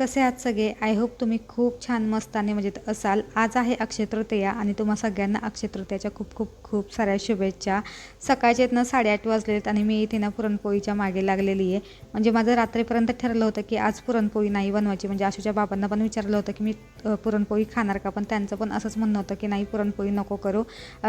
कसे आहात सगळे? आय होप तुम्ही खूप छान मस्ताने मजेत असाल। आज आहे अक्षय तृतीया आणि तुम्हा सगळ्यांना अक्षय तृतीयाच्या खूप खूप खूप साऱ्या शुभेच्छा। सकाळचे ना 8:30 वाजलेत आणि मी इथे ना पुरणपोळीच्या मागे लागलेली आहे। म्हणजे माझं रात्रीपर्यंत ठरलं होतं की आज पुरणपोळी नाही बनवायची। म्हणजे आशूच्या बाबांना पण विचारलं होतं की मी पुरणपोळी खाणार का, पण त्यांचं पण असंच म्हणणं होतं की नाही पुरणपोळी नको करू,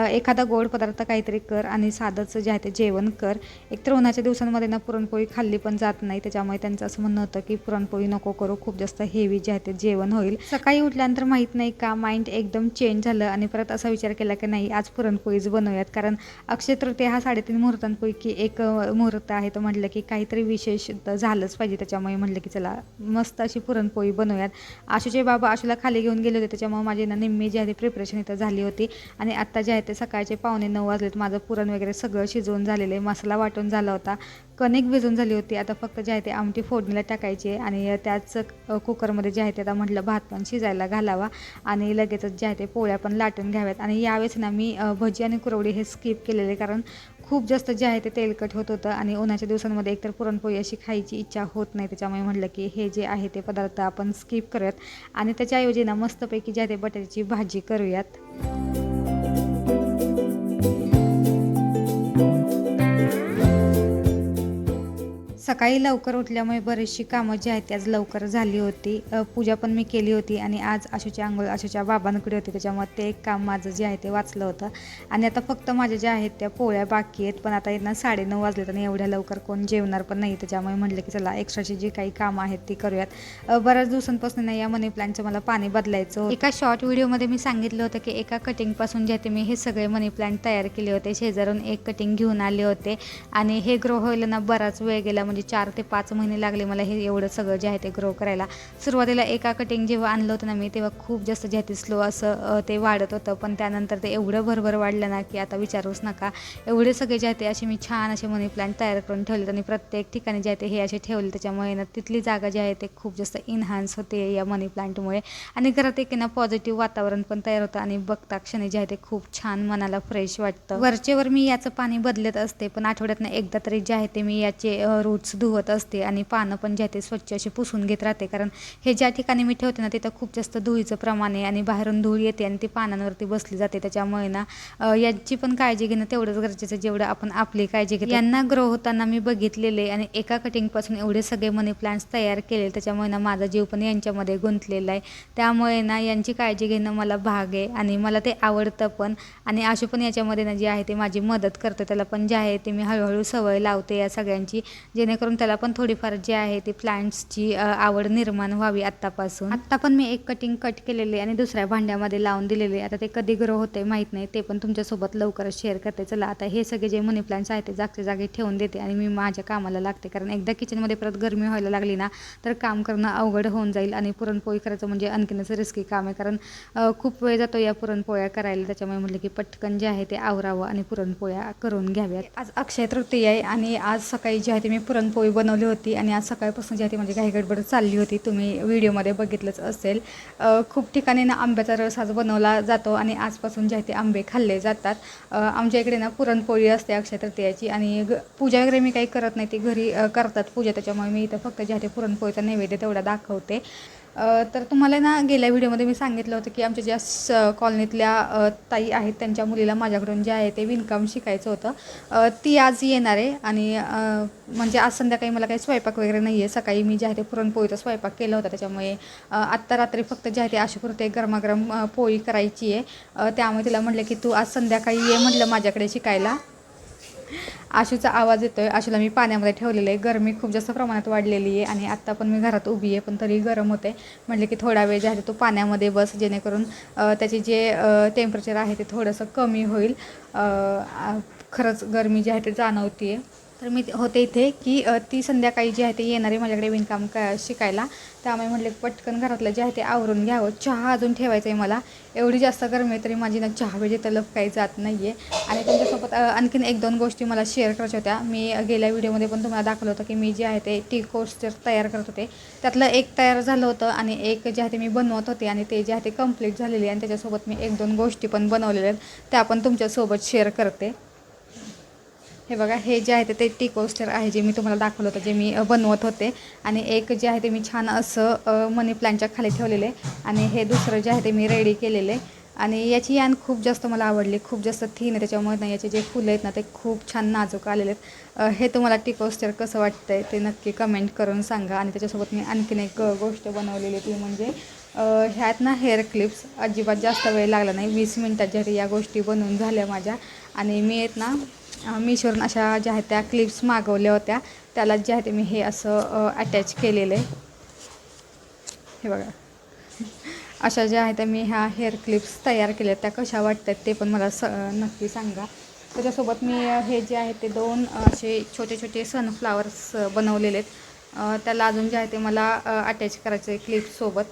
एखादा गोड पदार्थ काहीतरी कर आणि साधंच जे आहे ते जेवण कर। एकतर उन्हाच्या दिवसांमध्ये ना पुरणपोळी खाल्ली पण जात नाही, त्याच्यामुळे त्यांचं असं म्हणणं होतं की पुरणपोळी नको करू, खूप जास्त हेवी जे आहे ते जेवण होईल। सकाळी उठल्यानंतर माहीत नाही का माइंड एकदम चेंज झालं आणि परत असा विचार केला की नाही आज पुरणपोळीच बनवूयात, कारण अक्षय तृतीया हा 3.5 मुहूर्तांपैकी एक मुहूर्त आहे। तर म्हटलं की काहीतरी विशेष झालंच पाहिजे, त्याच्यामुळे म्हटलं की चला मस्त अशी पुरणपोळी बनवूयात। आशूचे बाबा आशूला खाली घेऊन गेले होते, त्याच्यामुळे माझी ना निम्मी जी आहे ती प्रिपरेशन इथं झाली होती आणि आत्ता जे आहे ते सकाळचे 8:45 वाजलेत। माझं पुरण वगैरे सगळं शिजवून झालेलं आहे, मसाला वाटून झाला होता, कणिक भिजून झाली होती। आता फक्त जे आहे ते आमटी फोडणीला टाकायची आणि त्याच कुकरमध्ये जे आहे ते आता म्हटलं भात पण शिजायला घालावा आणि लगेचच जे आहे ते पोळ्या पण लाटून घ्याव्यात। आणि यावेळेस ना मी भजी आणि कुरवडी हे स्किप केलेले, कारण खूप जास्त जे आहे ते तेलकट होत होतं आणि उन्हाच्या दिवसांमध्ये एकतर पुरणपोळी अशी खायची इच्छा होत नाही, त्याच्यामुळे म्हटलं की हे जे आहे ते पदार्थ आपण स्किप करूयात आणि त्याच्याऐवजी ना मस्तपैकी जे आहे ते बटाट्याची भाजी करूयात। सकाळी लवकर उठल्यामुळे बरीचशी कामं जी आहेत ती आज लवकर झाली होती। पूजा पण मी केली होती आणि आज आशूची अंघोळ आशूच्या बाबांकडे होती, त्याच्यामुळे ते एक काम माझं जे आहे ते वाचलं होतं। आणि आता फक्त माझ्या ज्या आहेत त्या पोळ्या बाकी आहेत, पण आता ना 9:30 वाजलेत आणि एवढ्या लवकर कोण जेवणार पण नाही, त्याच्यामुळे म्हटलं की चला एक्स्ट्राची जी काही कामं आहेत ती करूयात। बऱ्याच दिवसांपासून ना या मनी प्लांटचं मला पाणी बदलायचं होतं। एका शॉर्ट व्हिडिओमध्ये मी सांगितलं होतं की एका कटिंगपासून जे आहे ते मी हे सगळे मनी प्लांट तयार केले होते, शेजारून एक कटिंग घेऊन आले होते आणि हे ग्रो व्हायला ना बराच वेळ गेला, म्हणजे 4 ते 5 महिने लागले मला हे एवढं सगळं जे आहे ते ग्रो करायला। सुरुवातीला एका कटिंग जेव्हा आणलं होतं ना मी, तेव्हा खूप जास्त जे आहे ते स्लो असं ते वाढत होतं, पण त्यानंतर ते एवढं भरभर वाढलं ना की आता विचारूच नका। एवढे सगळे जे आहे ते असे मी छान असे मनी प्लांट तयार करून ठेवलेत आणि प्रत्येक ठिकाणी जे आहे ते हे असे ठेवले, त्याच्यामुळे ना तिथली जागा जी आहे ते खूप जास्त इन्हान्स होते या मनी प्लांटमुळे आणि घरात एक ना पॉझिटिव्ह वातावरण पण तयार होतं आणि बघता क्षणी जे आहे ते खूप छान मनाला फ्रेश वाटतं। वरचेवर मी याचं पाणी बदलत असते, पण आठवड्यातनं एकदा तरी जे आहे ते मी याचे रूट्स धुवत असते आणि पानं पण जे आहे ते स्वच्छ अशी पुसून घेत राहते, कारण हे ज्या ठिकाणी मी ठेवते ना तिथं खूप जास्त धुळीचं प्रमाण आहे आणि बाहेरून धूळ येते आणि ती पानांवरती बसली जाते, त्याच्यामुळे ना याची पण काळजी घेणं तेवढंच गरजेचं जेवढं आपण आपली काळजी घेतो। यांना ग्रो होताना मी बघितलेले आणि एका कटिंगपासून एवढे सगळे मनी प्लांट्स तयार केले, त्याच्यामुळे ना माझा जीव पण यांच्यामध्ये गुंतलेला आहे। त्यामुळे ना यांची काळजी घेणं मला भाग आहे आणि मला ते आवडतं पण, आणि आशू पण याच्यामध्ये ना जी आहे ते माझी मदत करतो, त्याला पण जे आहे ते मी हळूहळू सवय लावते या सगळ्यांची, जेणेकरून त्याला पण थोडीफार जे आहे ते प्लांट्सची आवड निर्माण व्हावी आत्तापासून। आत्ता पण मी एक कटिंग कट केलेले आणि दुसऱ्या भांड्यामध्ये लावून दिलेले, आता ते कधी ग्रो होते माहीत नाही, ते पण तुमच्यासोबत लवकरच शेअर करते। चला आता हे सगळे जे मनी प्लांट्स आहेत ते जागच्या जागी ठेवून देते आणि मी माझ्या कामाला लागते, कारण एकदा किचनमध्ये परत गरमी व्हायला लागली ना तर काम करणं अवघड होऊन जाईल आणि पुरणपोळी करायचं म्हणजे आणखीनच रिस्की काम आहे, कारण खूप वेळ जातो या पुरणपोळ्या करायला, त्याच्यामुळे म्हटलं की पटकन जे आहे ते आवरावं आणि पुरणपोळ्या करून घ्याव्यात। आज अक्षय तृतीया आहे आणि आज सकाळी जे आहे ते मी पुरणपोळी बनवली होती आणि आज सकाळपासून जी आहे ती म्हणजे काही गडबड चालली होती, तुम्ही व्हिडिओमध्ये बघितलंच असेल। खूप ठिकाणी ना आंब्याचा रस आज बनवला जातो आणि आजपासून जे आहे ते आंबे खाल्ले जातात। आमच्या इकडे ना पुरणपोळी असते अक्षय तृतीयाची आणि पूजा वगैरे मी काही करत नाही, ती घरी करतात पूजा, त्याच्यामुळे मी इथं फक्त जे आहे ते पुरणपोळीचा नैवेद्य तेवढा दाखवते। तर तुम्हाला ना गेल्या व्हिडिओमध्ये मी सांगितलं होतं की आमच्या ज्या कॉलनीतल्या ताई आहेत त्यांच्या मुलीला माझ्याकडून जे आहे ते विणकाम शिकायचं होतं, ती आज येणार आहे आणि म्हणजे आज संध्याकाळी मला काही स्वयंपाक वगैरे नाही आहे, सकाळी मी जे आहे ते पुरणपोळीचा स्वयंपाक केला होता, त्याच्यामुळे आत्ता रात्री फक्त जे आहे ते आशूपुरते गरमागरम पोळी करायची आहे। त्यामुळे तिला म्हटलं की तू आज संध्याकाळी ये म्हटलं माझ्याकडे शिकायला। आशूचा आवाज येतोय, आशूला मी पाण्यामध्ये ठेवलेलं आहे, गरमी खूप जास्त प्रमाणात वाढलेली आहे आणि आत्ता पण मी घरात उभी आहे पण तरी गरम होते, म्हटलं की थोडा वेळ जे आहे तो पाण्यामध्ये बस, जेणेकरून त्याचे जे टेम्परेचर आहे ते थोडंसं कमी होईल। खरंच गरमी जी आहे ते जाणवते आहे। तर मी होते इथे की ती संध्याकाळी जी आहे ते येणारे माझ्याकडे विणकाम शिकायला, त्यामुळे म्हटले पटकन घरातलं जे आहे ते आवरून घ्यावं। चहा अजून ठेवायचं आहे मला, एवढी जास्त गरमी आहे तरी माझी ना चहा वेळी तलफ काही जात नाही आहे। आणि तुमच्यासोबत आणखीन 1-2 गोष्टी मला शेअर करायच्या होत्या। मी गेल्या व्हिडिओमध्ये पण तुम्हाला दाखवलं होतं की मी जे आहे ते टी कोस्टर तयार करत होते, त्यातलं एक तयार झालं होतं आणि एक जे आहे ते मी बनवत होते आणि ते जे आहे ते कंप्लीट झालेले आणि त्याच्यासोबत मी 1-2 गोष्टी पण बनवलेल्या आहेत, त्या पण तुमच्यासोबत शेअर करते। हे बघा, हे जे आहे ते टी कोस्टर आहे, जे मी तुम्हाला दाखवलं होतं, जे मी बनवत होते. आणि एक जे आहे ते मी छान असं मनी प्लांटच्या खाली ठेवलेले. आणि हे दुसरं जे आहे ते मी रेडी केलेले. आणि याची यान खूप जास्त मला आवडली, खूप जास्त थीन आहे, त्याच्यामुळे ना याचे जे फुलं आहेत ना ते खूप छान नाजूक आलेले आहेत. हे तुम्हाला टी कोस्टर कसं वाटतं आहे ते नक्की कमेंट करून सांगा. आणि त्याच्यासोबत मी आणखीन एक गोष्ट बनवलेली, ती म्हणजे ह्यात ना हेअर क्लिप्स. अजिबात जास्त वेळ लागला नाही, 20 मिनटाच्या या गोष्टी बनवून झाल्या माझ्या. आणि मी आहेत ना मीशोवरून अशा ज्या आहेत त्या क्लिप्स मागवल्या होत्या, त्याला जे आहे ते मी हे असं अटॅच केलेलं आहे. हे बघा, अशा ज्या आहेत त्या मी ह्या हेअर क्लिप्स तयार केल्या. त्या कशा वाटतात ते पण मला नक्की सांगा. त्याच्यासोबत मी हे जे आहे ते 2 असे छोटे छोटे सनफ्लावर्स बनवलेले आहेत. त्याला अजून जे आहे ते मला अटॅच करायचं आहे क्लिप्ससोबत.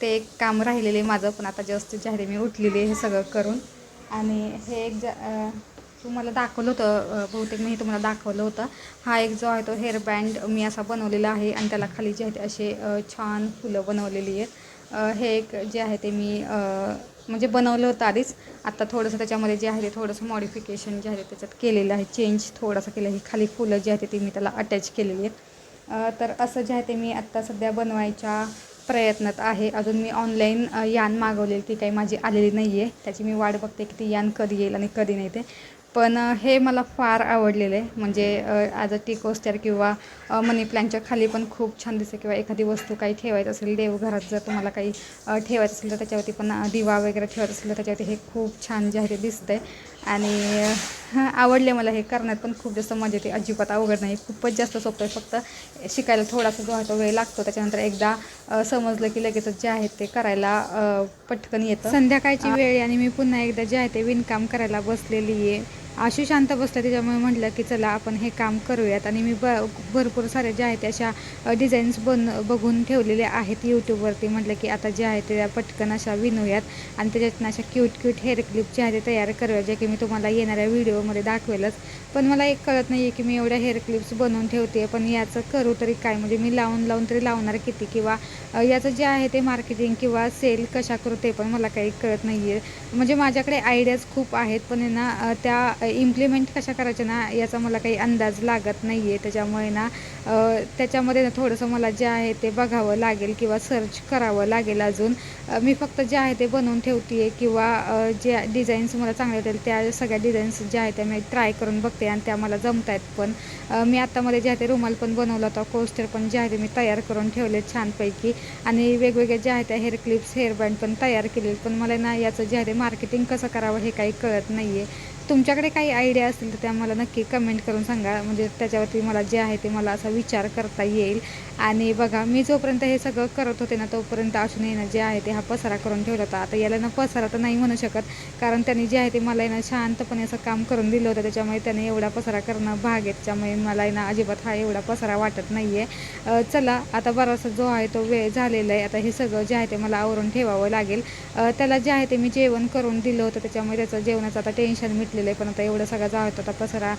ते एक काम राहिलेले माझं, पण आता जस्ट जे आहे ते मी उठलेली हे सगळं करून. आणि हे एक तुम्हाला दाखवलं होतं, बहुतेक मी हे तुम्हाला दाखवलं होतं. हा एक जो आहे तो हेअर बँड मी असा बनवलेला आहे, आणि त्याला खाली जे आहे ते असे छान फुलं बनवलेली आहेत. हे एक जे आहे ते मी म्हणजे बनवलं होतं आधीच. आत्ता थोडंसं त्याच्यामध्ये जे आहे ते थोडंसं मॉडिफिकेशन जे आहे त्याच्यात केलेलं आहे, चेंज थोडंसं केलं आहे. खाली फुलं जी आहेत ती मी त्याला अटॅच केलेली आहेत. तर असं जे आहे ते मी आत्ता सध्या बनवायच्या प्रयत्नात आहे. अजून मी ऑनलाईन यान मागवलेली, ती काही माझी आलेली नाही आहे. त्याची मी वाट बघते की ती यान कधी येईल आणि कधी नाही ते. पण हे मला फार आवडलेलं आहे. म्हणजे ॲज अ टी कोस्टर किंवा मनी प्लॅनच्या खाली पण खूप छान दिसते. किंवा एखादी वस्तू काही ठेवायचं असेल देवघरात, जर तुम्हाला काही ठेवायचं असेल तर त्याच्यावरती पण दिवा वगैरे ठेवायचं असेल तर त्याच्यावरती हे खूप छान जे आहे ते दिसतंय. आणि आवडले मला. हे करण्यात पण खूप जास्त मजा येते, अजिबात अवघड नाही, खूपच जास्त सोपं आहे. फक्त शिकायला थोडासा जो आहे तो वेळ लागतो. त्याच्यानंतर एकदा समजलं की लगेचच जे आहे ते करायला पटकन येतं. संध्याकाळची वेळ आणि मी पुन्हा एकदा जे आहे ते विणकाम करायला बसलेली आहे. आशू शांत बसला, त्याच्यामुळे म्हटलं की चला आपण हे काम करूयात. आणि मी भरपूर सारे जे आहेत अशा डिझाईन्स बघून ठेवलेले आहेत यूट्यूबवरती. म्हटलं की आता जे आहे ते पटकन अशा विणूयात, आणि त्याच्यातनं अशा क्यूट क्यूट हेअर क्लिप जे आहे ते तयार करूया, जे की मी तुम्हाला येणाऱ्या व्हिडिओमध्ये दाखवेलच. पण मला एक कळत नाही आहे की मी एवढ्या हेअर क्लिप्स बनवून ठेवते, पण याचं करू तरी काय? म्हणजे मी लावून तरी लावणार किती? किंवा याचं जे आहे ते मार्केटिंग किंवा सेल कशा करू ते पण मला काही कळत नाही आहे. म्हणजे माझ्याकडे आयडियाज खूप आहेत, पण आहे ना त्या इम्प्लिमेंट कशा करायच्या ना याचा मला काही अंदाज लागत नाही आहे. त्याच्यामुळे ना त्याच्यामध्ये ना थोडंसं मला जे आहे ते बघावं लागेल किंवा सर्च करावं लागेल अजून. मी फक्त जे आहे ते बनवून ठेवते आहे, किंवा जे डिझाईन्स मला चांगले वाटेल त्या सगळ्या डिझाईन्स ज्या आहेत त्या मी ट्राय करून बघते, आणि त्या मला जमत आहेत पण. मी आत्तामध्ये जे आहे ते रुमाल पण बनवला होता, कोस्टर पण जे आहे ते मी तयार करून ठेवले छानपैकी. आणि वेगवेगळे जे आहे त्या हेअर क्लिप्स, हेअर बँड पण तयार केले. पण मला ना याचं जे आहे ते मार्केटिंग कसं करावं हे काही कळत नाही आहे. तुमच्याकडे काही आयडिया असतील तर त्या मला नक्की कमेंट करून सांगा, म्हणजे त्याच्यावरती मला जे आहे ते मला असा विचार करता येईल. आणि बघा, मी जोपर्यंत हे सगळं करत होते ना तोपर्यंत असूनही ना जे आहे ते हा पसारा करून ठेवला होता. आता याला ना पसारा तर नाही म्हणू शकत, कारण त्यांनी जे आहे ते मला ना शांतपणे असं काम करून दिलं होतं. त्याच्यामुळे त्याने एवढा पसारा करणं भाग आहे. त्याच्यामुळे मला ना अजिबात हा एवढा पसारा वाटत नाही आहे. चला, आता बराचसा जो आहे तो वेळ झालेला आहे. आता हे सगळं जे आहे ते मला आवरून ठेवावं लागेल. त्याला जे आहे ते मी जेवण करून दिलं होतं, त्याच्यामुळे त्याचं जेवणाचं आता टेन्शन मिटलेलं आहे. पण आता एवढं सगळं जो आहे तो आता पसारा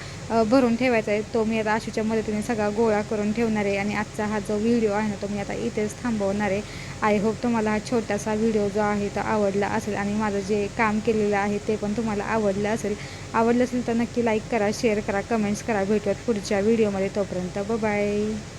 भरून ठेवायचा आहे, तो मी आता आशूच्या मदतीने सगळा गोळा करून ठेवणार आहे. आणि आजचा हा जो व्हिडिओ आहे ना तो मी आता इथेच थांबवणार आहे. आय होप तुम्हाला हा छोटासा व्हिडिओ जो आहे तो आवडला असेल, आणि माझं जे काम केलेलं आहे ते पण तुम्हाला आवडलं असेल तर नक्की लाईक करा, शेअर करा, कमेंट्स करा. भेटूयात पुढच्या व्हिडिओमध्ये. तोपर्यंत बाय.